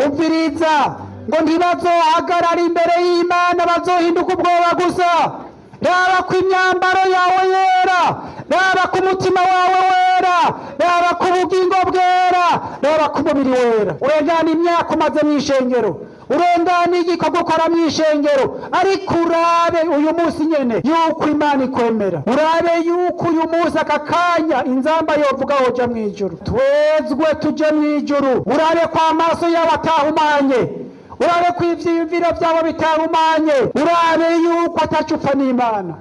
umviriza ngo ntibazohagarara imbere y'Imana bazohinduka ubwoba gusa. Raba ku imyambaro yawe yera, raba ku mutima wawe wera, raba ku bugingo bwera, raba ku mubiri wera. Urengana imyaka umaze mu ishengero, urengana igikorwa ukora mu ishengero, ariko urabe uyu munsi nyene yuko Imana ikwemera. Urabe yuko uyu munsi aka kanya inzamba yovuga hoja mu ijuru, twezwe tuje mu ijuru. Urabe kwa amaso yawe atahumanye, urabe ko ivyiyumviro vyabo bitahumanye, urabe yuko atacupfa n'Imana.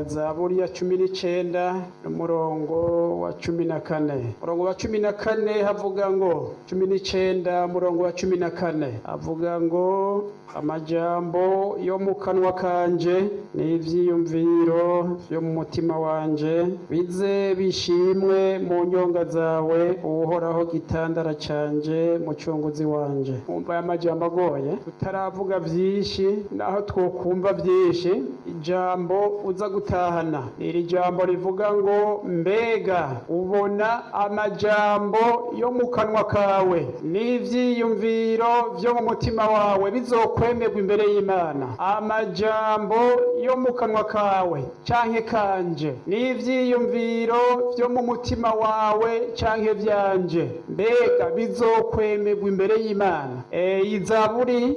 Zaburi ya 19 n'umurongo wa 14. Umurongo wa 14 havuga ngo 19 umurongo wa 14 havuga ngo amajambo yo mu kanwa kanje n'ivyiyumviro vyo mu mutima wanje bize bishimwe mu nyonga zawe, uhoraho gitandara canje mucunguzi wanje. Umva amajambo agoye, tutaravuga vyinshi naho twokumva vyinshi. Ijambo uza gutahana iri jambo rivuga ngo mbega ubona amajambo yo mu kanwa kawe n'ivyiyumviro vyo mu mutima wawe bizokwemerwa imbere y'Imana. Amajambo yo mu kanwa kawe canke kanje n'ivyiyumviro vyo mu mutima wawe canke vyanje, mbega bizokwemerwa imbere y'Imana. Izaburi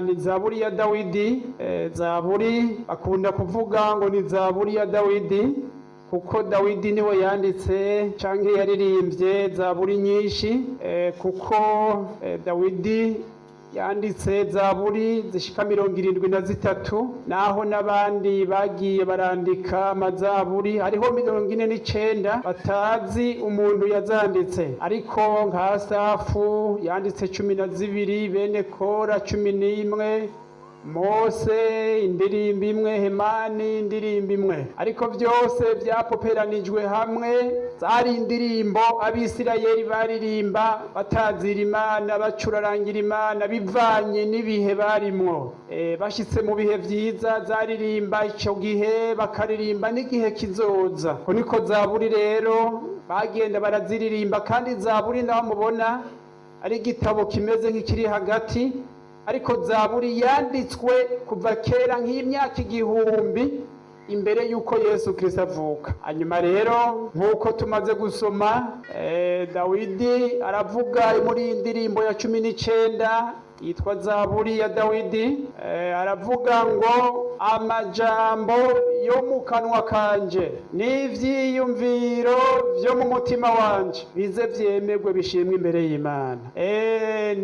ni zaburi ya Dawidi. Zaburi akunda kuvuga ngo ni zaburi ya Dawidi kuko Dawidi niwe yanditse canke yaririmbye zaburi nyinshi, kuko Dawidi yanditse zaburi zishika 73, naho n'abandi bagiye barandika amazaburi hariho 49 batazi umuntu yazanditse. Ariko nka Asafu yanditse 12, bene Kora 11, Mose indirimbo imwe, Hemani indirimbo imwe, ariko byose byapoperanijwe hamwe. Zari indirimbo Abisirayeli baririmba batazira Imana, bacurarangira Imana bivanye n'ibihe barimwo. Bashitse mu bihe vyiza zaririmba ico gihe, bakaririmba n'igihe kizoza. Ko niko zaburi rero bagenda baraziririmba. Kandi zaburi naho mubona ari igitabo kimeze nk'ikiri hagati, ariko zaburi yanditswe kuva kera nk'imyaka 1000 imbere yuko Yesu Kristo avuka. Hanyuma rero nk'uko tumaze gusoma, Dawidi aravuga muri indirimbo ya 19 yitwa zaburi ya Dawidi, aravuga ngo amajambo yo mu kanwa kanje n'ivyiyumviro vyo mu mutima wanje bize vyemerwe bishimwe imbere y'Imana.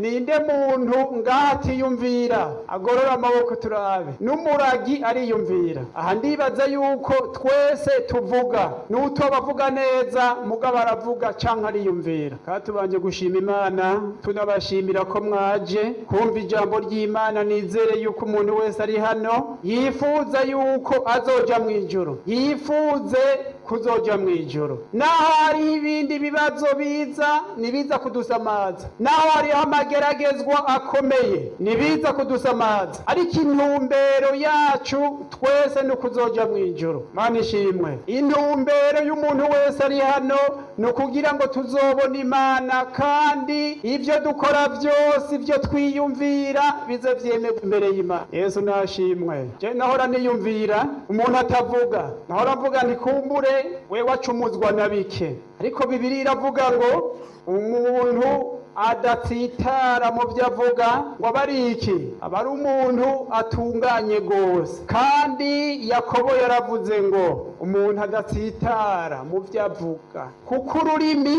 Ninde muntu ngatiyumvira agorora amaboko turabe? N'umuragi ariyumvira. Aha ndibaza yuko twese tuvuga, n'utobavuga neza mugabo aravuga canke ariyumvira. Kandi tubanje gushima Imana, tunabashimira ko mwaje kumva ijambo ry'Imana. Nizere yuko umuntu wese ari hano yifuza yuko azoja mu ijuru, yifuze kuzoja mu ijuru. Naho hari ibindi bibazo biza nibiza kudusamaza, naho hariho amageragezwa akomeye nibiza kudusamaza, ariko intumbero yacu twese ni kuzoja mu ijuru. Mana ishimwe. Intumbero y'umuntu wese ari hano ni ukugira ngo tuzobona Imana, kandi ivyo dukora vyose, ivyo twiyumvira bize vyemerwa imbere y'Imana. Yesu nashimwe. Je nahora niyumvira umuntu atavuga, nahora mvuga ntikumbure we wacumuzwa na bike, ariko Bibiliya iravuga ngo umuntu adatsitara mu byo avuga ngo aba ari iki? Aba ari umuntu atunganye gose. Kandi Yakobo yaravuze ngo umuntu adatsitara mu byo avuga, kuko ururimi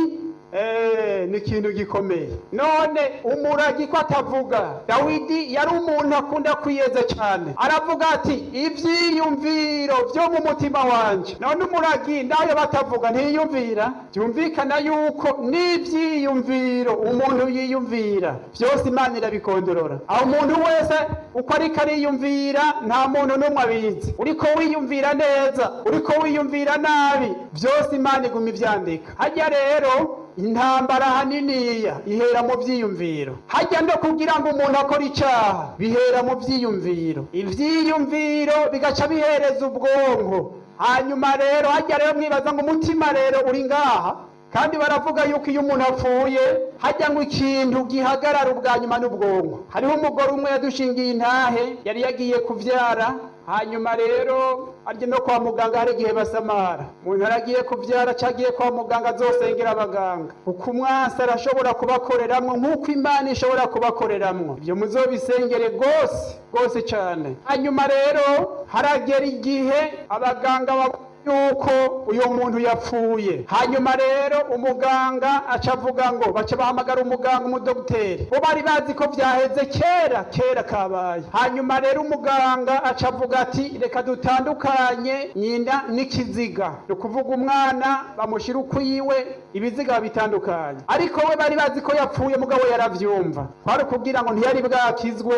ni ikintu gikomeye. None umuragi ko atavuga, Dawidi yari umuntu akunda kwiyeza cyane, aravuga ati ivyiyumviro vyo mu mutima wanje. None umuragi ndayo batavuga ntiyumvira. Byumvikana yuko n'ivyiyumviro umuntu yiyumvira byose Imana irabikondorora. Aho umuntu wese uko ariko ariyumvira nta muntu n'umwe abizi. Uriko wiyumvira neza, uriko wiyumvira nabi, byose Imana iguma ivyandika. Hajya rero intambara haniniya ihera mu vyiyumviro. Hajya ndo kugira ngo umuntu akora icyaha bihera mu vyiyumviro. Ivyiyumviro bigaca bihereza ubwonko hanyuma rero hajya rero mwibaza ngo umutima rero uri ngaha, kandi baravuga yuko iyo umuntu apfuye hajya ngo ikintu gihagarara ubwa nyuma n'ubwonko. hariho umugore umwe yadushingiye intahe, yari yagiye kuvyara, hanyuma rero arye no kwa muganga hari igihe basamara. umuntu aragiye kuvyara cagiye kwa muganga azosengera abaganga, kuko umwansi arashobora kubakoreramwo nk'uko Imana ishobora kubakoreramwo. ivyo muzobisengere gose cane. hanyuma rero haragera igihe abaganga yuko uyu muntu yapfuye. hanyuma rero umuganga aca avuga ngo baca bahamagara umuganga, umudogiteri, bo bari bazi ko vyaheze kera kabaye. hanyuma rero umuganga aca avuga ati reka dutandukanye nyina n'ikiziga, ni ukuvuga umwana bamushira ukwiwe, ibiziga bitandukanye. ariko we bari bazi ko yapfuye, mugabo yaravyumva, kwari kugira ngo ntiyari bwakizwe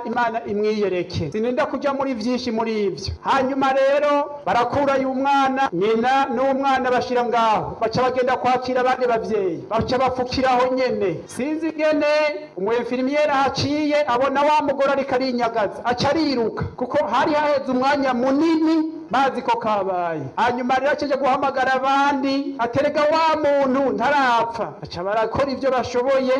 Imana imwiyereke. sinenda kuja muri vyinshi muri ivyo. hanyuma rero barakura umwana, nyina n'umwana bashira ngaho, baca bagenda kwakira abandi bavyeyi, baca bafukiraho nyene. sinzi ingene umwefirimiere ahaciye abona wa mugore ariko arinyagaza, aca ariruka, kuko hari haheze umwanya munini bazi ko kabaye. hanyuma rero acaje guhamagara abandi, aterega wa muntu ntarapfa. aca barakora ivyo bashoboye.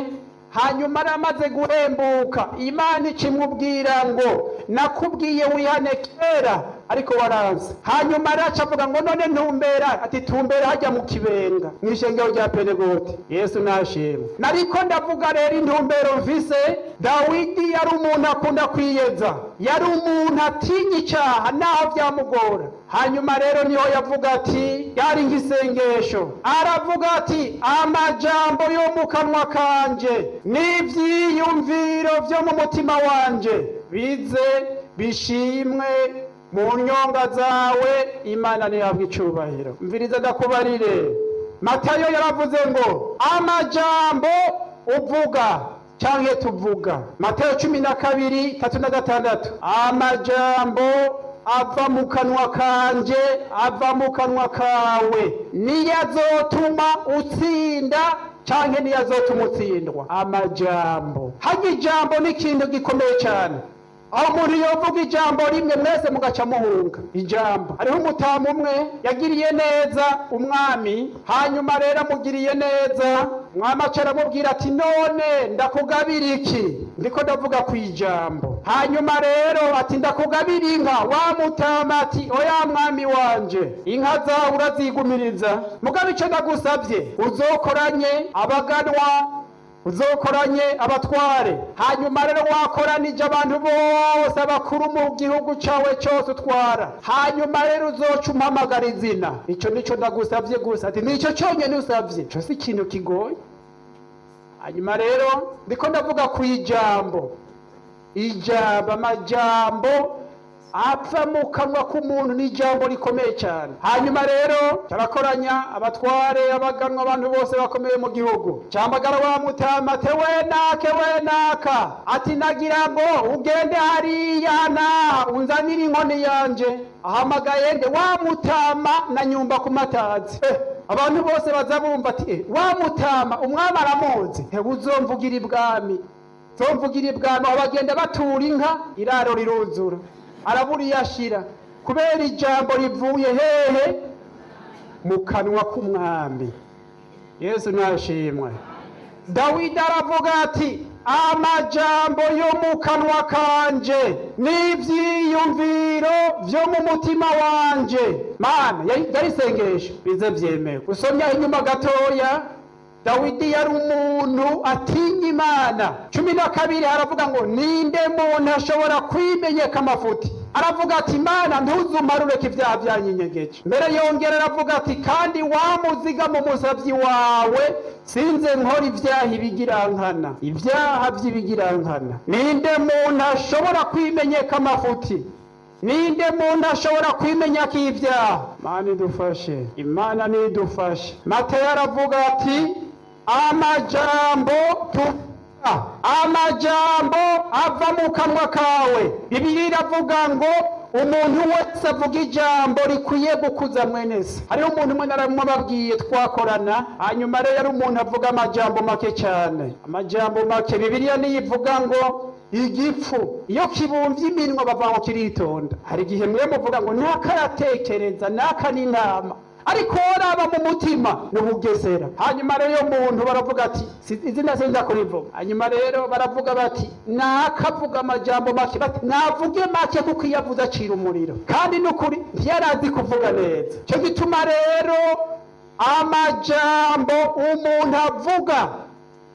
hanyuma aramaze guhembuka, Imana icimubwira ngo nakubwiye wihane kera ariko waranze. hanyuma araca avuga ngo none ntumbera, ati tumbera hajya mu kibenga mw'ishengero rya Pentekote. Yesu nashimwe. nariko ndavuga rero intumbero mfise. Dawidi yari umuntu akunda kwiyeza, yari umuntu atinya icaha naho vyamugora. hanyuma rero niho yavuga ati, yari nk'isengesho, aravuga ati amajambo yo mu kanwa kanje n'ivyiyumviro vyo mu mutima wanje bize bishimwe mu nyonga zawe, Imana nihabwa icubahiro. mviriza ndakubarire, Matayo yaravuze ngo amajambo uvuga canke tuvuga. Matayo 12:3-6, amajambo ava mu kanwa kanje ava mu kanwa kawe niyo azotuma utsinda canke niyo azotuma utsindwa. amajambo, harya ijambo ni ikintu gikomeye cyane. aho umuntu yovuga ijambo rimwe mwese mugaca muhunga ijambo. hariho umutamu umwe yagiriye neza umwami, hanyuma rero amugiriye neza, umwami aca aramubwira ati none ndakugabira iki? ndiko ndavuga ku ijambo. hanyuma rero ati ndakugabira inka. wa mutama ati oya mwami wanje, inka zawe urazigumiriza, mugabo ico ndagusavye uzokoranye abaganwa, uzokoranye abatware. hanyuma rero wakoranije abantu bose abakuru mu gihugu cawe cose utwara, hanyuma rero uzoca umpamagara izina. ico nico ndagusavye gusa. ati nico conyene usavye, ico si ikintu kigoye. hanyuma rero ndiko ndavuga ku ijambo. ijambo, amajambo apfa mu kanwa k'umuntu ni ijambo rikomeye cyane. hanyuma rero carakoranya abatware, abaganwa, abantu bose bakomeye mu gihugu. camagara wa mutama ati wenaka, ati nagira ngo ugende hariya naha unzanire inkoni yanje. ahamagaye nde? wa mutama na nyumba ku matazi. abantu bose baza bumva ati wa mutama umwami aramuzi. uzomvugira ibwami, zomvugira ibwami. aho bagenda batura inka, iraro riruzura, arabura iyashira, kubera ijambo rivuye hehe? mu kanwa k'umwami. Yesu nashimwe. Dawidi aravuga ati amajambo yo mu kanwa kanje n'ivyiyumviro vyo mu mutima wanje. Mana yari isengesho bize vyemewe. usomya inyuma gatoya, Dawidi yari umuntu atinya Imana. 12 haravuga ngo ninde muntu ashobora kwimenyeka amafuti? aravuga ati Imana ntuzumarureke ibyaha byanyinyegeje. mbere yongera aravuga ati kandi wamuziga mu musavyi wawe sinze nkora ibyaha ibigirankana, ibyaha by'ibigirankana. ninde muntu ashobora kwimenyeka amafuti? ninde muntu ashobora kwimenyeka ibyaha? Imana idufashe, Imana nidufashe. Matayo aravuga ati amajambo ava mu kanwa kawe. Bibiliya iravuga ngo umuntu wese avuga ijambo rikwiye gukuza mwene se. hariho umuntu umwe naramubabwiye twakorana, hanyuma rero yari umuntu avuga amajambo make cyane, amajambo make. Bibiliya niyivuga ngo igifu iyo kibumvye iminwa bavuga ngo kiritonda. Hari igihe mwe muvuga ngo nakaratekereza naka n'intama, ariko raba mu mutima n'ubugesera. Hanyuma rero muntu baravuga ati izina sinza kurivuga, hanyuma rero baravuga bati nakavuga amajambo make, bati navuge make kuko iyo avuze acira umuriro, kandi n'ukuri ntiyarazi kuvuga neza. Cyo gituma rero amajambo umuntu avuga,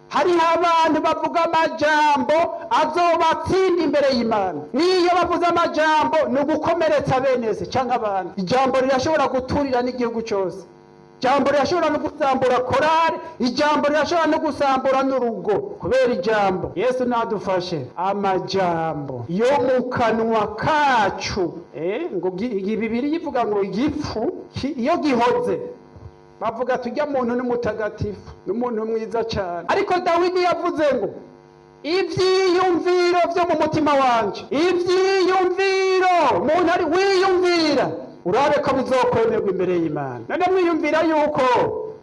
hariho abantu bavuga amajambo azobatsinda imbere y'Imana. Niyo bavuze amajambo ni ugukomeretsa bene se cyangwa abantu. Ijambo rirashobora guturira n'igihugu cyose, ijambo rirashobora no gusambura korari, ijambo rirashobora no gusambura n'urugo kubera ijambo. Yesu nadufashe. Amajambo yo mu kanwa kacu, ngo Bibiliya ivuga ngo igifu iyo gihoze bavuga tujya muntu n'umutagatifu n'umuntu mwiza cyane. Ariko Dawidi yavuze ngo ivyiyumviro vyo mu mutima wanje, ivyiyumviro umuntu ari wiyumvira urabe ko bizokwemerwa imbere y'Imana. None mwiyumvira yuko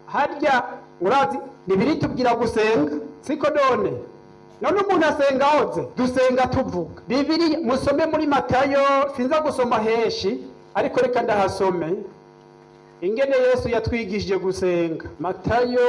harya urazi Bibiliya tubwira gusenga, siko none umuntu asenga hoze dusenga tuvuga. Bibiliya musome muri Matayo, sinza gusoma heshi ariko reka ndahasome ingene Yesu yatwigishije gusenga. Matayo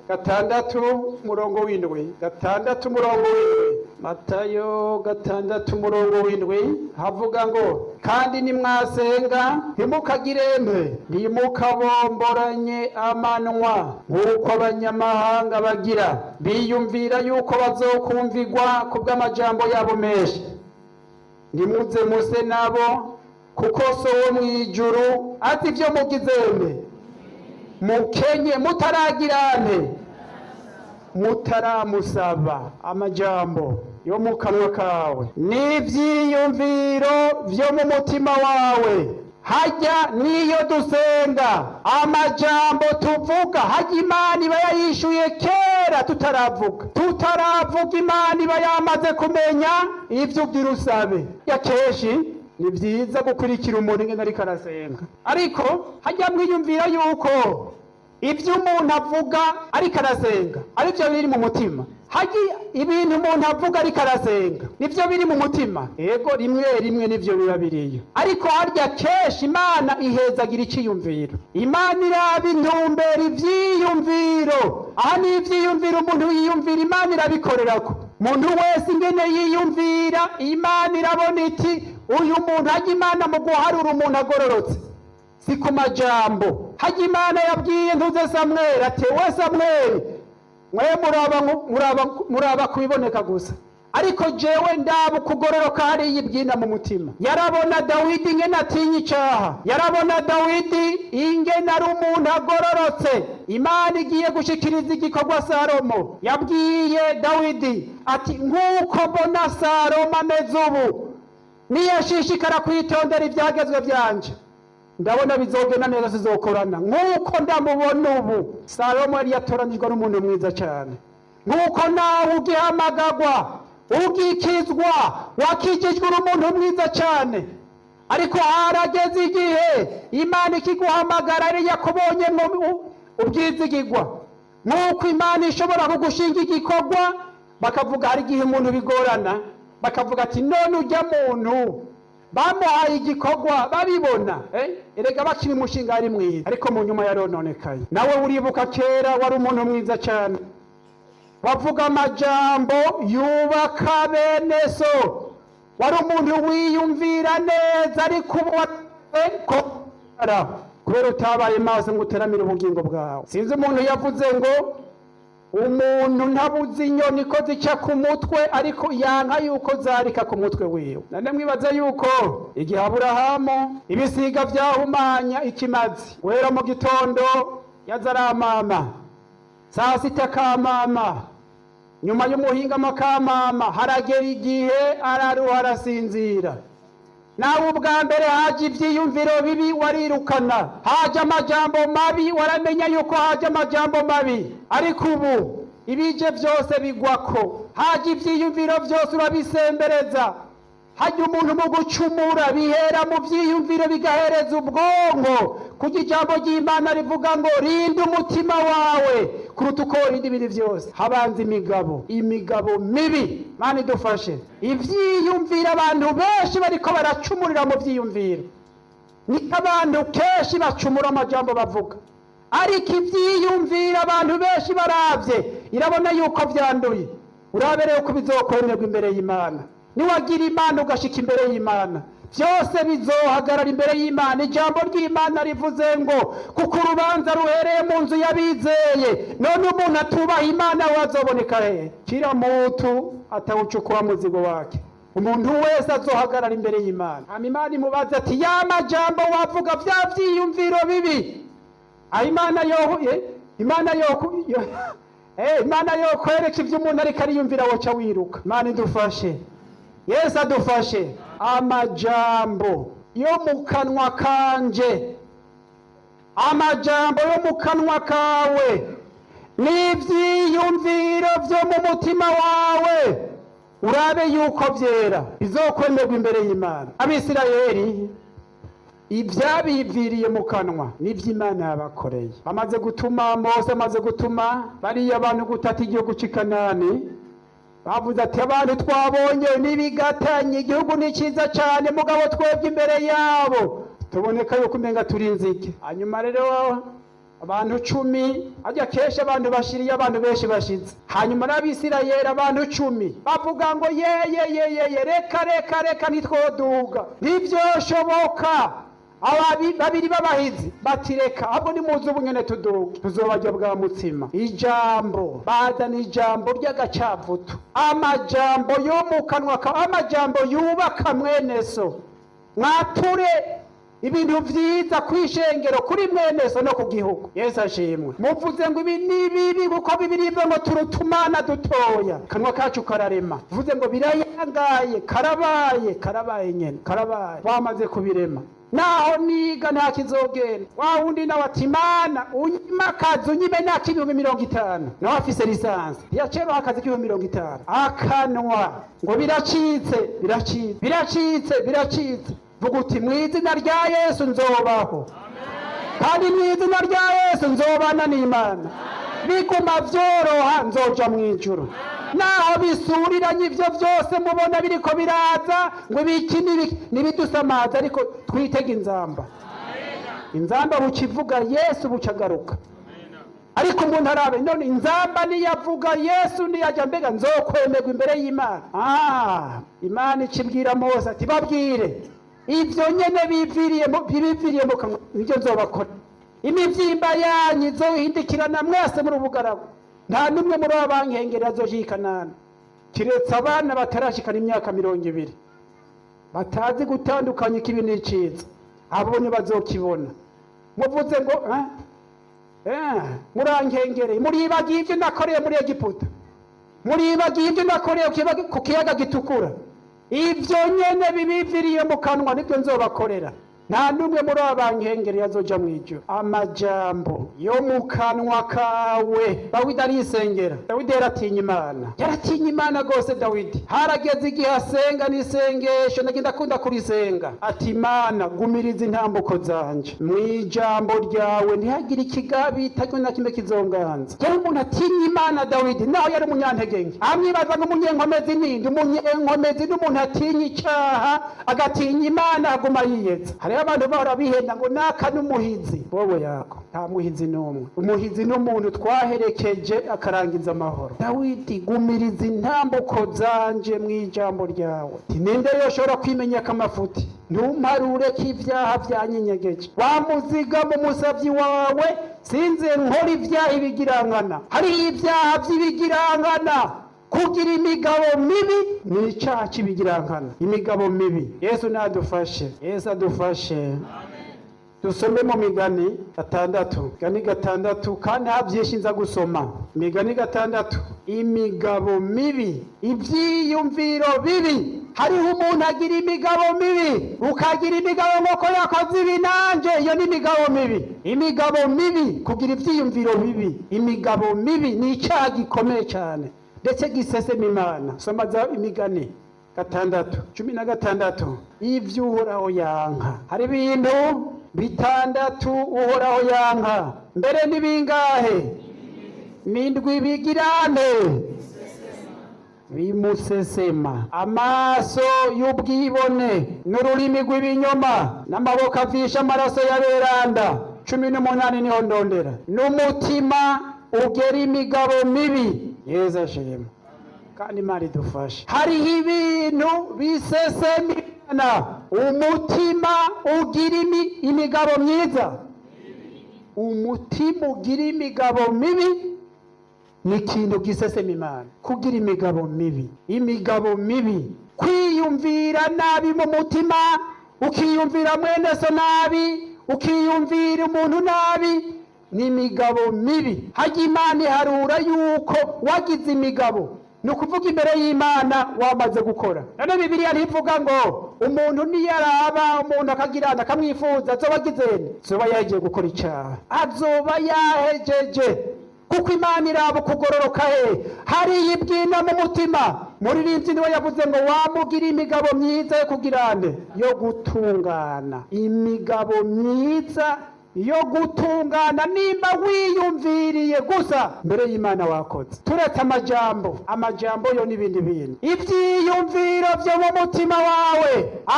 6:7, 6:7. Matayo 6:7 havuga ngo kandi nimwasenga ntimukagirempe, ntimukabomboranye amanwa nk'uko abanyamahanga bagira, biyumvira yuko bazokumvirwa kubw'amajambo yabo menshi. Nimuze muse nabo kuko so wo mwijuru ati ivyo mugizembe mukenye mutaragirane mutaramusaba. Amajambo yo mu kanwa kawe n'ivyiyumviro vyo mu mutima wawe, hajya niyo dusenga amajambo tuvuga, hajya Imana iba yayishuye kera tutaravuga Imana iba yamaze kumenya ivyo ugira usabe. Yakeshi ni vyiza gukurikira umuntu ingene ariko arasenga, ariko hajya mwiyumvira yuko ivyo umuntu avuga ariko arasenga arivyo biri mu mutima. Hajya ibintu umuntu avuga ariko arasenga nivyo biri mu mutima, ego rimwe rimwe nivyo biba biriyo, ariko harya keshi Imana ihezagira iciyumviro. Imana iraba intumbero ivyiyumviro. Aha ni ivyiyumviro umuntu yiyumvira, Imana irabikorerako. Muntu wese ingene yiyumvira Imana irabona iti uyu muntu, hajya Imana mu guharura umuntu agororotse si ku majambo. Hajya Imana yabwiye ntuze Samweli ati we Samweli mwe muraba kubiboneka gusa, ariko jewe ndaba ukugororoka hariya ibyina mu mutima. Yarabona Dawidi ingene atinya icaha, yarabona Dawidi ingene ari umuntu agororotse. Imana igiye gushikiriza igikorwa Salomo, yabwiye Dawidi ati nk'uko mbona Salomo ameze ubu, niyashishikara kwitondera ivyagezwe vyanje, ndabona bizogenda neza, zizokorana nk'uko ndamubona ubu. Salomo yari yatoranijwe n'umuntu mwiza cyane. Nk'uko nawe ugihamagagwa ugikizwa wakijijwe n'umuntu mwiza cyane, ariko harageze igihe Imana ikiguhamagara ari yakubonye ubwizigirwa. Nk'uko Imana ishobora kugushinga igikorwa, bakavuga hari igihe umuntu bigorana, bakavuga ati none ujya muntu bamuhaye igikorwa babibona, erega bakiri umushinga ari mwiza, ariko mu nyuma yarononekaye. Nawe uribuka kera wari umuntu mwiza cyane, wavuga amajambo yubaka bene so, wari umuntu wiyumvira neza, ariko kubera utabaye maso ngo uteramire ubugingo bwawe. Sinzi umuntu yavuze ngo umuntu ntabuze inyoni ko zica ku mutwe, ariko yanka yuko zarika ku mutwe wiwe. Nane mwibaza yuko igihe Aburahamu ibisiga vyahumanya ikimazi, wera mu gitondo yazaramama, saa sita kamama, nyuma y'umuhingamo kamama, haragera igihe araruha arasinzira. Nawe ubwa mbere haje ivyiyumviro bibi warirukana, haje amajambo mabi waramenya yuko haje amajambo mabi, ariko ubu ibije vyose bigwako. Haje ivyiyumviro vyose urabisembereza. Haje umuntu mu gucumura bihera mu vyiyumviro bigahereza ubwonko, kuko ijambo ry'Imana rivuga ngo rinda umutima wawe kuruta uko worinda ibindi byose. Habanza imigabo mibi. Mana idufashe. Ivyiyumvira abantu benshi bariko baracumurira mu vyiyumviro, niko abantu kenshi bacumura amajambo bavuga, ariko ivyiyumvira abantu benshi baravye irabona yuko vyanduye. Urabereye ko bizokwemerwa imbere y'Imana. Niwagira Imana ugashika imbere y'Imana, byose bizohagarara imbere y'Imana. Ijambo ry'Imana rivuze ngo kuko urubanza ruhereye mu nzu y'abizeye, none umuntu atubaha Imana wazoboneka hehe? Kila mutu atawuchukua muzigo wake. Umuntu wese azohagarara imbere y'Imana. Imana imubaza ati ya majambo wavuga vya vyiyumviro bibi, Imana yokwereka ivyo umuntu ariko ariyumvira woca wiruka. Imana idufashe, Yesu adufashe. Amajambo yo mu kanwa kanje, amajambo yo mu kanwa kawe n'ivyiyumviro vyo mu mutima wawe, urabe yuko vyera, bizokwemerwa imbere y'Imana. Abisirayeli ivyabiviriye mu kanwa n'ivy'Imana yabakoreye. Bamaze gutuma Mose, amaze gutuma bariya abantu gutata igihugu c'i Kanani, bavuze ati abantu twabonye n'ibigatanye, igihugu ni cyiza cyane, mugabo twebwe imbere yabo tuboneka yuko umenga turi inzige. Hanyuma rero abantu 10, ajya kesha abantu bashiriye, abantu benshi bashize. Hanyuma n'Abisirayeli abantu 10 bavuga ngo ye reka nitwoduga, ntivyoshoboka. Babiri b'abahizi bati reka ahubwo nimuze ubunyene tuduge, tuzobarya bwa mutsima. Ijambo bazana ijambo ry'agacavutu, amajambo yo mu kanwa kawe, amajambo yubaka mwene so. Mwature ibintu vyiza kwishengero kuri mwene so no ku gihugu. Yesu ashimwe. Muvuze ngo ibi ni bibi kuko bibirive ngo turutumana dutoya, kanwa kacu kararema. Muvuze ngo birayangaye, karabaye nyene, karabaye. Wamaze kubirema, naho niga nta kizogenda. Wa wundi nawe ati Imana unyima akazi, unyime naka 50,000, nawe afise lisansi yacero akazi 50,000. Akanwa ngo biracitse. Vuga uti mw'izina rya Yesu nzobaho, kandi mw'izina rya Yesu nzobana n'Imana. Biguma vyoroha nzoja mw'ijuru. Naho bisuriranye ivyo vyose mubona biriko biraza ngo ibiki nibidusamaza, ariko twitega inzamba. Inzamba bukivuga Yesu bucagaruka. Ariko umuntu arabe none inzamba niyavuga Yesu niyaja, mbega nzokwemerwa imbere y'Imana. Imana ikibwira Mose ati babwire ivyo nyene biviriye mu kanwa nivyo nzobakora. Imivyimba yanyu izohindikirana mwese muri ubugaragu, nta numwe muri abankengera azoja Kanani, kiretse abana batarashikana imyaka 20 batazi gutandukanya ikibi n'iciza. Abonye bazokibona. Muvuze ngo murankengereye, muribagiye ivyo nakoreye muri Egiputa, muribagiye ivyo nakoreye ku kiyaga gitukura. Ivyo nyene bibiviriye mu kanwa nibyo nzobakorera. Nta numwe muri abankengeri azoja mw'ijuru. Amajambo yo mu kanwa kawe. Dawidi arisengera. Dawidi yaratinya Imana gose. Dawidi harageze igihe asenga n'isengesho, nagenda kunda kurisenga, ati Imana gumiriza intambuko zanje, mw'ijambo ryawe ntihagire ikigabitanywe na kimwe kizonganza. Yari umuntu atinya Imana Dawidi, naho yari umunyantege. Amwibaza n'umunyenkomezi ninde? Umunyenkomezi n'umuntu atinya icyaha, agatinya Imana, aguma yiyeza. Abantu barabihenda ngo naka n'umuhizi. Wowe yako nta muhizi n'umwe. Umuhizi n'umuntu twaherekeje akarangiza amahoro. Dawidi gumiriza intambuko zanje mw'ijambo ryawe. Ninde yoshobora kwimenyeka amafuti? Ntumparure k'ivyaha vyanyenyegeje. Wamuziga mu musavyi wawe, sinze nkora ivyaha ibigirankana. Hari ivyaha vy'ibigirankana. Kugira imigabo mibi ni icyaha cy'ibigirankana. Imigabo mibi. Yesu nadufashe. Yesu adufashe. Dusome mu Migani 6. Migani 6 kandi habyinshi nza gusoma. Migani 6. Imigabo mibi, ivyiyumviro bibi. Hariho umuntu agira imigabo mibi, ukagira imigabo nk'uko yakoze ibi nanje, iyo ni imigabo mibi. Imigabo mibi, kugira ivyiyumviro bibi. Imigabo mibi ni icyaha gikomeye cyane, ndetse gisesema Imana. Soma za Imigani 6:16. Ivyo Uhoraho yanka. Hari ibintu 6 Uhoraho yanka. Mbere ni bingahe? n'indwi bigirane bimusesema, amaso y'ubwibone n'ururimi rw'ibinyoma n'amaboko avisha amaraso y'aberanda 18 niho ndondera, n'umutima ugera imigabo mibi. Yesu ashimwe kandi Imana idufashe. Hariho ibintu bisesema Imana, umutima ugira imigabo myiza, umutima ugira imigabo mibi ni ikintu gisesema Imana. Kugira imigabo mibi, imigabo mibi, kwiyumvira nabi mu mutima, ukiyumvira mwene so nabi, ukiyumvira umuntu nabi, ni imigabo mibi. Hajya Imana iharura yuko wagize imigabo, ni ukuvuga imbere y'Imana wamaze gukora. None Bibiliya ntivuga ngo umuntu niyaraba umuntu akagirana akamwifuza azoba agizene, azoba yagiye gukora icyaha, azoba yahejeje, kuko Imana iraba kugororoka he hariya ibwina mu mutima. Muririmbyi niwe yavuze ngo wamugira imigabo myiza yo kugirane, yo gutungana. Imigabo myiza yo gutungana, nimba wiyumviriye gusa mbere y'Imana wakoze. Turetse amajambo yo n'ibindi bintu, ivyiyumviro vyo mu mutima wawe,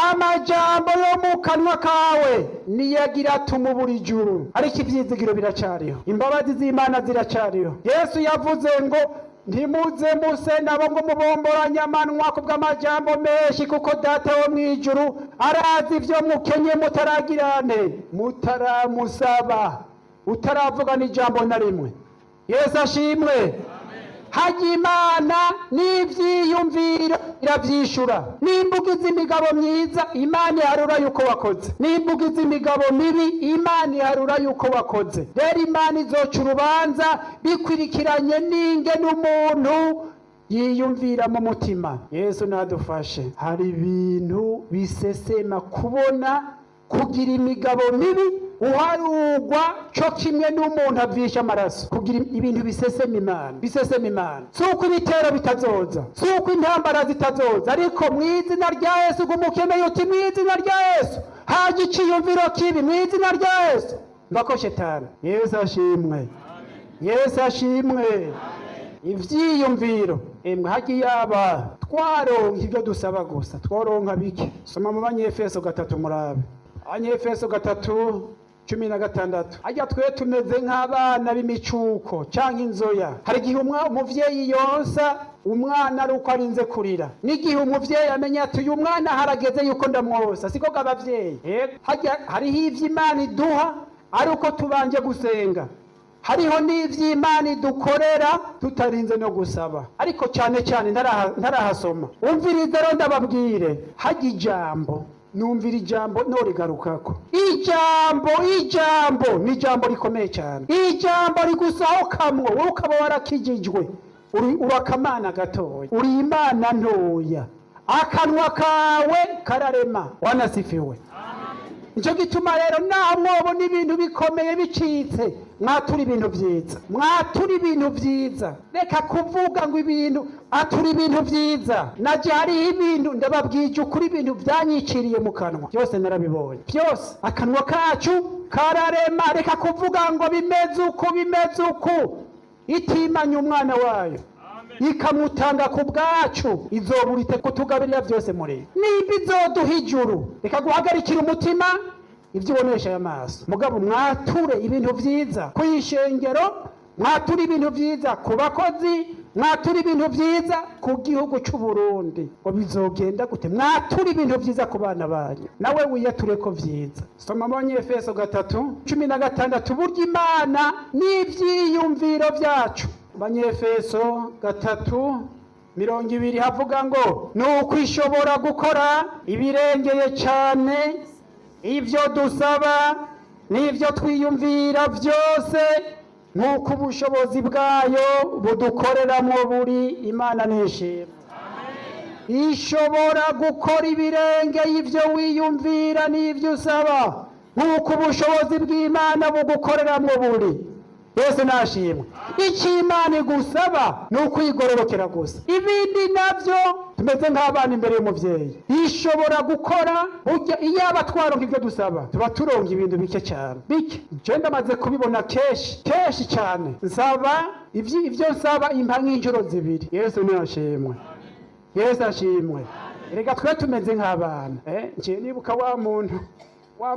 amajambo yo mu kanwa kawe niyagira atuma buri juru. Ariko ivyizigiro biracariho, imbabazi z'Imana ziracariho. Yesu yavuze ngo ntimuze muse nabo ngo mubomboranye amanwa kubw'amajambo menshi, kuko Data wo mw'ijuru arazi ivyo mukenye mutaragirane, mutaramusaba, utaravuga n'ijambo na rimwe. Yesu ashimwe. Hajya Imana n'ivyiyumviro iravyishura. Nimba ugize imigabo myiza, Imana iharura yuko wakoze. Nimba ugize imigabo mibi, Imana iharura yuko wakoze. Rero Imana izoca urubanza bikwirikiranye n'ingene umuntu yiyumvira mu mutima. Yesu nadufashe. Hari ibintu bisesema kubona, kugira imigabo mibi, uharugwa cyo kimwe n'umuntu avisha amaraso. Kugira ibintu bisesema Imana, suko ibitero bitazoza, suko intambara zitazoza, ariko mu izina rya Yesu gumukeneye uti mu izina rya Yesu haje iciyumviro kibi, mu izina rya Yesu ngako shetani. Yesu ashimwe. Yesu ashimwe. Ivyiyumviro emwe hagiye yaba twaronka ibyo dusaba gusa, tworonka bike. Soma mu Banyefeso 3 murabe, Abanyefeso 3:16. Ajya twe tumeze nk'abana b'imicuko cyangwa inzoya. Hari igihe umuvyeyi yonsa umwana ari uko arinze kurira, n'igihe umuvyeyi amenya ati uyu mwana harageze yuko ndamwosa. Siko gabavyeyi hariho ivy'Imana iduha ari uko tubanje gusenga, hariho n'ivy'Imana idukorera tutarinze no gusaba. Ariko cyane cyane ntarahasoma, umvirize rero ndababwire, hajya ijambo, numvira ijambo norigarukako. Ijambo ni ijambo rikomeye cyane. Ijambo rigusohokamwo wowe ukaba warakijijwe, urakamana gatoya, uri Imana ntoya, akanwa kawe kararema, wanasifiwe. Nico gituma rero naho mwobona ibintu bikomeye bicitse, mwatura ibintu vyiza, reka kuvuga ngo ibintu atura ibintu vyiza. Naje hariho ibintu ndababwije ukuri, ibintu vyanyiciriye mu kanwa byose narabibonye, byose akanwa kacu kararema. Reka kuvuga ngo bimeze uku, itimanya umwana wayo ikamutanga ku bwacu, izoburite kutugabirira byose muri nimba izoduha ijuru. Reka guhagarikira umutima ibyo ubonesha amaso, mugabo mwature ibintu vyiza ku ishengero, mwature ibintu vyiza ku bakozi, mwature ibintu vyiza ku gihugu cy'u Burundi. Ngo bizogenda gute? Mwature ibintu vyiza ku bana banyu, nawe wiyature ko vyiza. Soma mu Banyefeso 3:16. Burya Imana n'ivyiyumviro vyacu. Banyefeso 3:20 havuga ngo nuko ishobora gukora ibirengeye cyane ivyo dusaba n'ivyo twiyumvira byose, nk'uko ubushobozi bwayo budukoreramwo buri. Imana nishimwe. Ishobora gukora ibirengeye ivyo wiyumvira n'ivyo usaba, nk'uko ubushobozi bw'Imana bugukoreramwo buri. Yesu nashimwe. Icyo Imana igusaba ni ukwigororokera gusa, ibindi nabyo tumeze nk'abana imbere y'umubyeyi. Ishobora gukora iyo abatwaronka ibyo dusaba tuba turonka ibintu bike cyane, bike. Icyo ndamaze kubibona kenshi cyane. Nsaba ibyo nsaba impa nk'inshuro zibiri. Yesu nashimwe. Yesu ashimwe. Reka twe tumeze nk'abana. Ngiye nibuka wa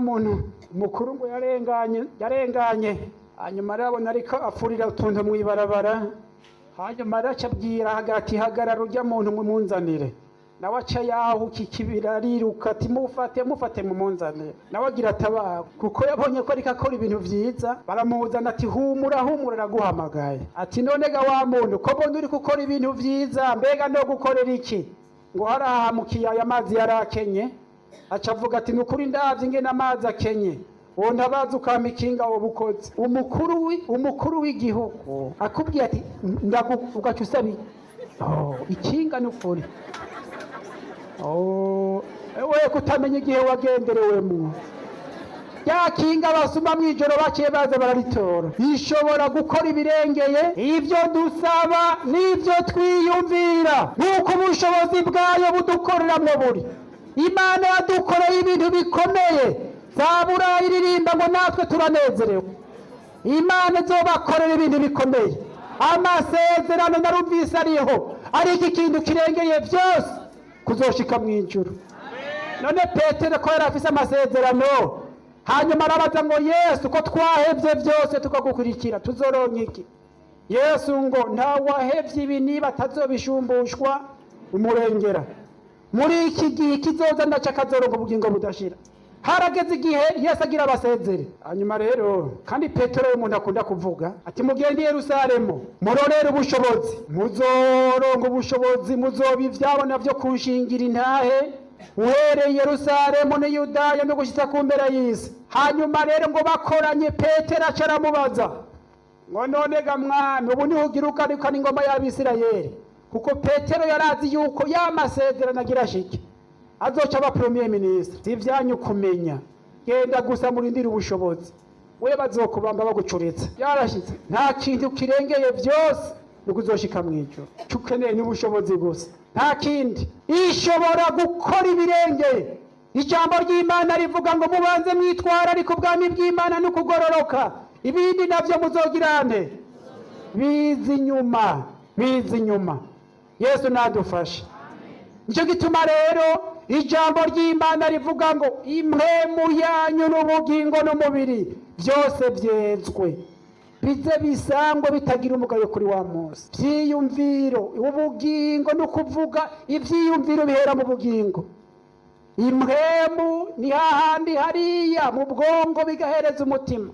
muntu mukuru ngo yarenganye hanyuma arabona ariko afurira utuntu mu ibarabara, hanyuma aracabwira hagati hagarara urya muntu mumunzanire, nawe aca yahuka ikibira ariruka ati mufate mumunzanire, nawe agira atabaho kuko yabonye ko ariko akora ibintu vyiza. Baramuzana ati humura araguhamagaye. Ati none ga wa muntu ko mbona uri gukora ibintu vyiza, mbega no gukorera iki? Ngo harahamukiye aya mazi yarakenye. Aca avuga ati nukuri ndavye ingene amazi akenye, uwo ndabaza ukamikinga wo bukozi. Umukuru w'igihugu akubwiye ati ugaca usaba ikinga n'ukuri. Ewe kutamenya igihe wagenderewemo. Ya kinga basuma mw'ijoro baciye baza bararitora. Ishobora gukora ibirengeye ivyo dusaba n'ivyo twiyumvira, nk'uko ubushobozi bwayo budukoreramwo buri. Imana yadukoreye ibintu bikomeye. Zabura iririmba ngo natwe turanezerewe. Imana izobakorera ibintu bikomeye. Amasezerano narumvise ariho, ariko ikintu kirengeye byose kuzoshika mw'ijuru. None Petero ko yari afise amasezerano, hanyuma arabaza ngo Yesu ko twahevye byose tukagukurikira tuzoronka iki? Yesu ngo ntawahevye ibi niba atazobishumbushwa umurengera. Muri iki gihe kizoza ndaca kazoronka ubugingo budashira. Harageze igihe Yesu agira abasezere. Hanyuma rero kandi Petero umuntu akunda kuvuga ati mugende i Yerusalemu murorere ubushobozi, muzoronka ubushobozi, muzoba ivyabo navyo kunshingira intahe uhereye Yerusalemu ni Yudaya no gushitsa ku mpera y'isi. Hanyuma rero ngo bakoranye, Petero aca aramubaza ngo none ga mwami ubu niho ugira ukarikana ingoma y'Abisirayeli? Kuko Petero yarazi yuko yamasezerano agira shiki azoca aba premier ministre. Sivyanyu kumenya, genda gusa murindira ubushobozi, we bazokubamba bagucuritse. Yarashitse nta kintu kirengeye byose nukuzoshika mw'ijoro. Cukeneye n'ubushobozi gusa, nta kindi. Ishobora gukora ibirengeye. Ijambo ry'Imana rivuga ngo mubanze mwitwara ariko ubwami bw'Imana n'ukugororoka, ibindi navyo muzogirane bizi inyuma. Yesu nadufashe. Nico gituma rero ijambo ry'Imana rivuga ngo impwemu yanyu n'ubugingo n'umubiri byose byezwe, bize bisangwe bitagira umugayo kuri wa munsi. Vyiyumviro, ubugingo no kuvuga ivyiyumviro bihera mu bugingo. Impwemu ni hahandi hariya mu bwongo bigahereza umutima.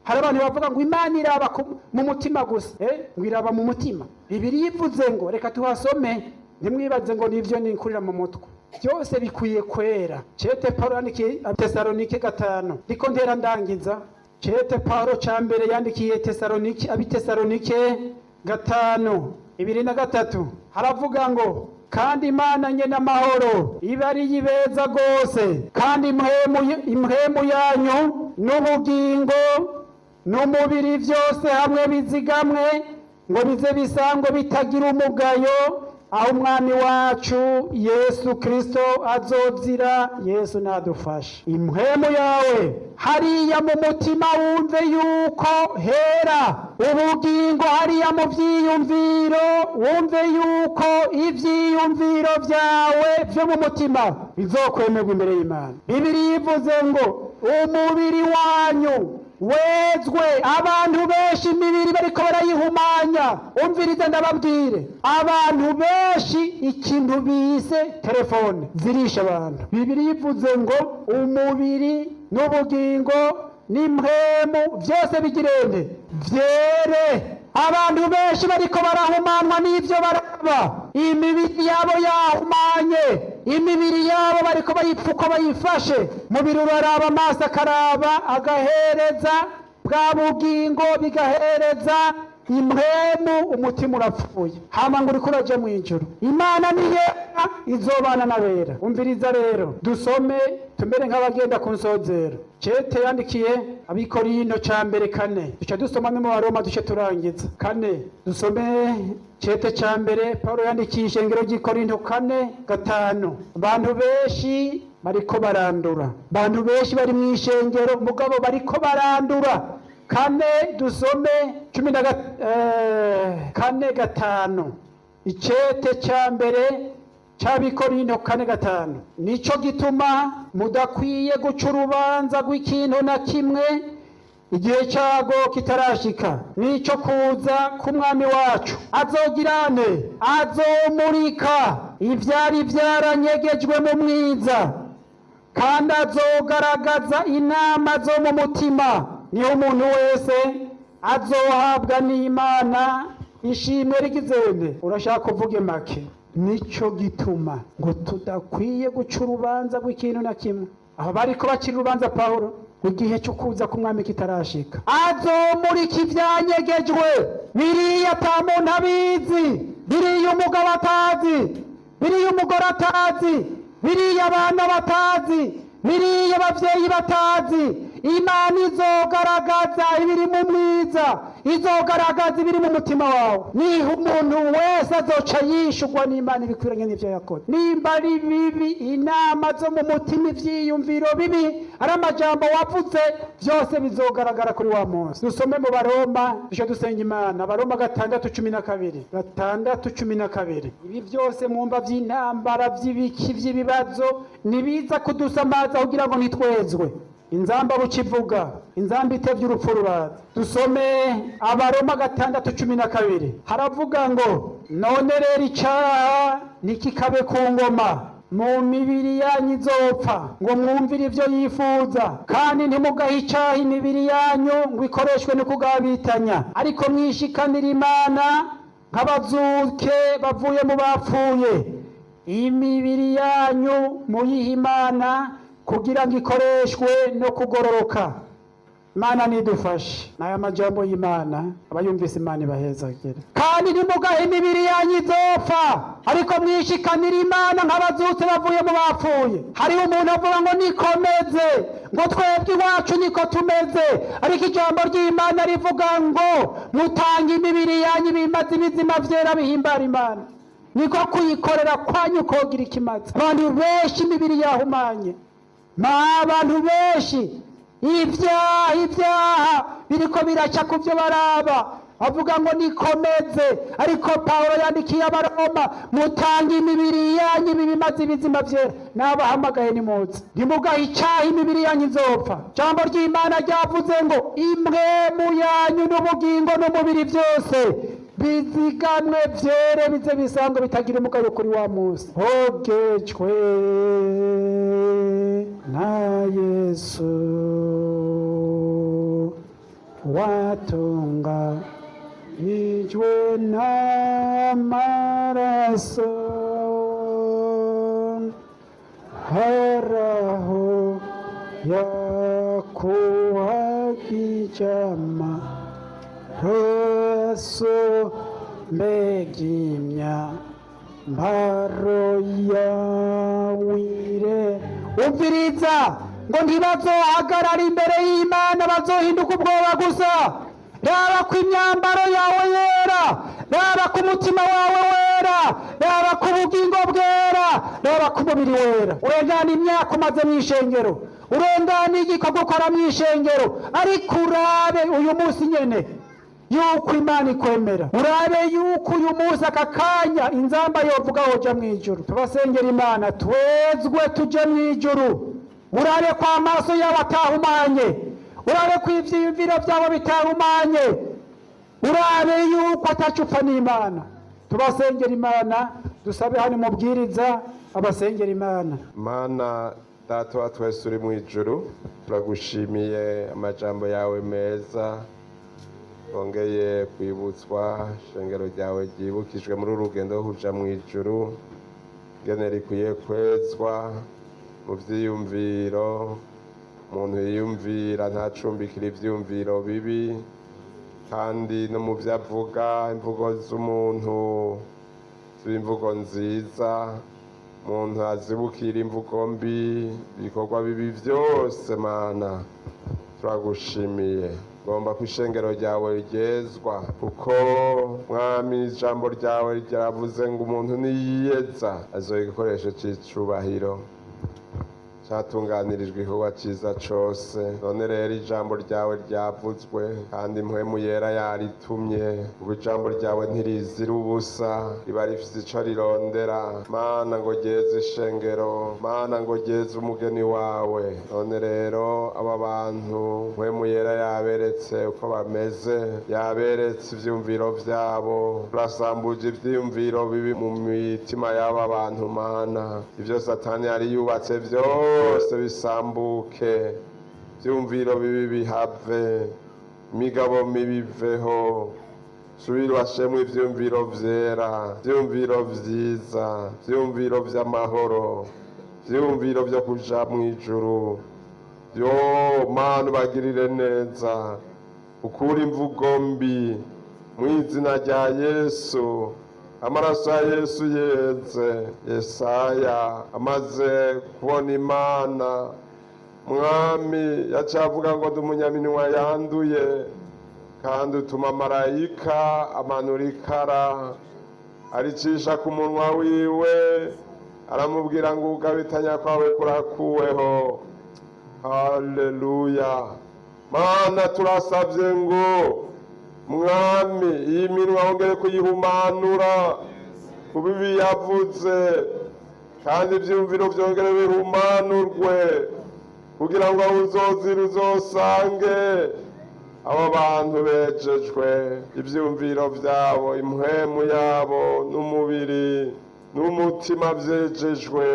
Hari abantu bavuga ngo Imana iraba mu mutima gusa. Ngo iraba mu mutima. Bibiri yivuze ngo reka tuhasome, ntimwibaze ngo nivyo ninkurira mu mutwe. Byose bikwiye kwera. Cete Paulo yandikiye Tesalonike 5. Ndiko ndera ndangiza. Cete Paulo ca mbere yandikiye Tesalonike 5:2-3 haravuga ngo kandi Imana nye n'amahoro iba ari yibeza gose, kandi impwemu yanyu n'ubugingo n'umubiri byose hamwe bizigamwe ngo bize bisangwe bitagira umugayo aho umwami wacu Yesu Kristo azozira. Yesu nadufashe. Impwemu yawe hariya mu mutima wumve yuko hera, ubugingo hariya mu vyiyumviro wumve yuko ivyiyumviro vyawe vyo mu mutima bizokwemerwa imbere y'Imana. Bibiri yivuze ngo umubiri wanyu wezwe. Abantu benshi imibiri bariko barayihumanya. Umvirize ndababwire, abantu benshi ikintu bise telefone zirisha abantu. Bibiri yivuze ngo umubiri n'ubugingo n'impwemu byose bigirende vyere. Abantu benshi bariko barahumanwa n'ivyo baraba, imibiri yabo yahumanye, imibiri yabo bariko bayipfuka bayifashe. Mubiri uraraba, amaso akaraba agahereza, bwa bugingo bigahereza, impwemu umutima urapfuye, hama ngo uriko uraja mw'ijuru. Imana ni yera, izobana n'abera. Umviriza rero, dusome tumere nk'abagenda ku nsozero. Cete yandikiye Abikorinto ca mbere 4, duca dusoma no mu Baroma duce turangiza. 4 dusome cete ca mbere Paulo yandikiye ishengero ry'Ikorinto 4:5. Abantu benshi bariko barandura, abantu benshi bari mw'ishengero mugabo bariko barandura. 4 dusome 4:5. Icete ca mbere c'Abikorinto 4:5. Nico gituma mudakwiye guca urubanza rw'ikintu na kimwe igihe cyago kitarashika, nico kuza k'umwami wacu. Azogirane, azomurika ivyari vyaranyegejwe mu mwiza, kandi azogaragaza inama zo mu mutima. Niho umuntu wese azohabwa n'Imana ishimwe rigizende. Urashaka kuvuga make? Nico gituma ngo tudakwiye guca urubanza rw'ikintu na kimwe. Aho bariko bacira urubanza Paulo igihe cyo kuza k'umwami kitarashika. Azomurika ivyanyegejwe, biriya ata muntu abizi, biriya umugabo atazi, biriya umugore atazi, biriya abana batazi, biriya abavyeyi batazi. Imana izogaragaza ibiri mu mwiza, izogaragaza ibiri mu mutima wawe. Niho umuntu wese azoca yishurwa n'Imana ibikwiranye n'ivyo yakoze. Nimba ari bibi, inama zo mu mutima, ivyiyumviro bibi, ari amajambo wavuze, vyose bizogaragara kuri wa munsi. Dusome mu Baroma duce dusenga Imana. Baroma 6:12. 6:12. Ibi vyose mwumva vy'intambara, vy'ibiki, vy'ibibazo nibiza kudusamaza kugira ngo nitwezwe. Inzamba bukivuga, inzamba itevye urupfu ruraza. Dusome Abaroma 6:12. Haravuga ngo none rero icaha nikikabe ku ngoma mu mibiri yanyu izopfa, ngo mwumvire ivyo yifuza, kandi ntimugahe icaha imibiri yanyu ngo ikoreshwe no kugabitanya, ariko mwishikanira Imana nk'abazuke bavuye mu bapfuye. Imibiri yanyu muyiha Imana kugira ngo ikoreshwe no kugororoka. Imana nidufashe. Naya majambo y'Imana abayumvise Imana ibahezagire. Kandi ntimugahe imibiri yanyu izopfa, ariko mwishikanira Imana nk'abazutse bavuye mu bapfuye. Hariho umuntu avuga ngo nikomeze, ngo twebwe iwacu niko tumeze, ariko ijambo ry'Imana rivuga ngo mutange imibiri yanyu bimaze ibizima vyera bihimbara Imana. Niko kuyikorera kwanyu kogira ikimazi. Abantu benshi imibiri yahumanye, abantu benshi ibyaha biriko biraca ku byo baraba, avuga ngo nikomeze. Ariko Paulo yandikiye Abaroma, mutange imibiri yanyu bimaze ibizima vyera. Nabahamagaye nimuze, ntimugahe icaha imibiri yanyu izopfa. Jambo ry'Imana ryavuze ngo impwemu yanyu n'ubugingo n'umubiri vyose bizigamwe vyere bize bisanzwe bitagira umugayo kuri wa munsi. Hogejwe na Yesu watunganijwe n'amaraso, haraho yakuhagijama roso mbegimya mbaro yawire. Umviriza ngo ntibazohagarara imbere y'Imana, bazohinduka ubwoba gusa. Raba ku imyambaro yawe yera, raba ku mutima wawe wera, raba ku bugingo bwera, raba ku mubiri wera. Urengana imyaka umaze mw'ishengero, urengana igikorwa ukora mw'ishengero, ariko urabe uyu munsi nyene yuko Imana ikwemera. Urabe yuko uyu munsi aka kanya inzamba yovuga hoja mw'ijuru. Tubasengera Imana twezwe tuje mw'ijuru. Urabe kwa amaso yawe atahumanye, urabe ko ivyiyumviro vyabo bitahumanye, urabe yuko atacupfa n'Imana. Tubasengera Imana, dusabe hano mubwiriza abasengera Imana. Mana Data wa twese uri mw'ijuru, turagushimiye amajambo yawe meza twongeye kwibutswa. Ishengero ryawe ryibukijwe muri urugendo rwo kuja mw'ijuru, ngene rikwiye kwezwa mu vyiyumviro. Umuntu yiyumvira ntacumbikira ivyumviro bibi, kandi no mu byo avuga imvugo z'umuntu ziba imvugo nziza, umuntu azibukira imvugo mbi, ibikorwa bibi byose mana turagushimiye. Ngomba ko ishengero ryawe ryezwa, kuko mwami ijambo ryawe ryaravuze ngo umuntu niyiyeza azoha igikoresho c'icubahiro cyatunganirijwe igikorwa cyiza cyose. None rero ijambo ryawe ryavuzwe kandi mpwemu yera yaritumye, ubwo ijambo ryawe ntirizira ubusa, riba rifite icyo rirondera. Mana ngo ryeze ishengero, mana ngo ryeze umugeni wawe. None rero aba bantu mpwemu yera yaberetse uko bameze, yaberetse ibyumviro byabo, turasambuje ibyiyumviro bibi mu mitima y'aba bantu mana. Ibyo satani yari yubatse byose bisambuke, byumviro bibi bihave, imigabo mibi iveho, subirwashemwe ivyumviro vyera, vyumviro vyiza, vyumviro vy'amahoro, vyumviro vyo kuja mw'ijuru. Yo Mana ubagirire neza, ukura imvugo mbi mw'izina rya Yesu. Amaraso ya Yesu yeze. Yesaya amaze kubona Imana, mwami yacavuga ngo ndi umunyaminwa yanduye, kandi utuma marayika amanura ikara aricisha ku munwa wiwe, aramubwira ngo ugabitanya kwawe kurakuweho. Haleluya. Mana turasavye ngo mwami iyi minwa wongere kuyihumanura ku bibi yavuze, kandi ivyumviro vyongere bihumanurwe, kugira ngo aho uzozira uzosange abo bantu bejejwe, ivyumviro vyabo, impwemu yabo, n'umubiri n'umutima vyejejwe.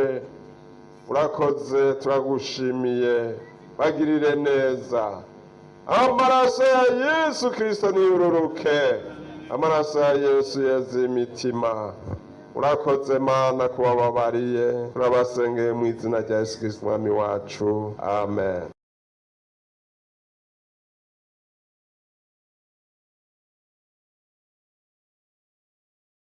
Urakoze, turagushimiye, bagirire neza. Amaraso ya Yesu Kristo niyururuke, amaraso ya Yesu yeze imitima. Urakoze Mana kubababariye, turabasengeye mu izina rya Yesu Kristo mwami wacu, amen.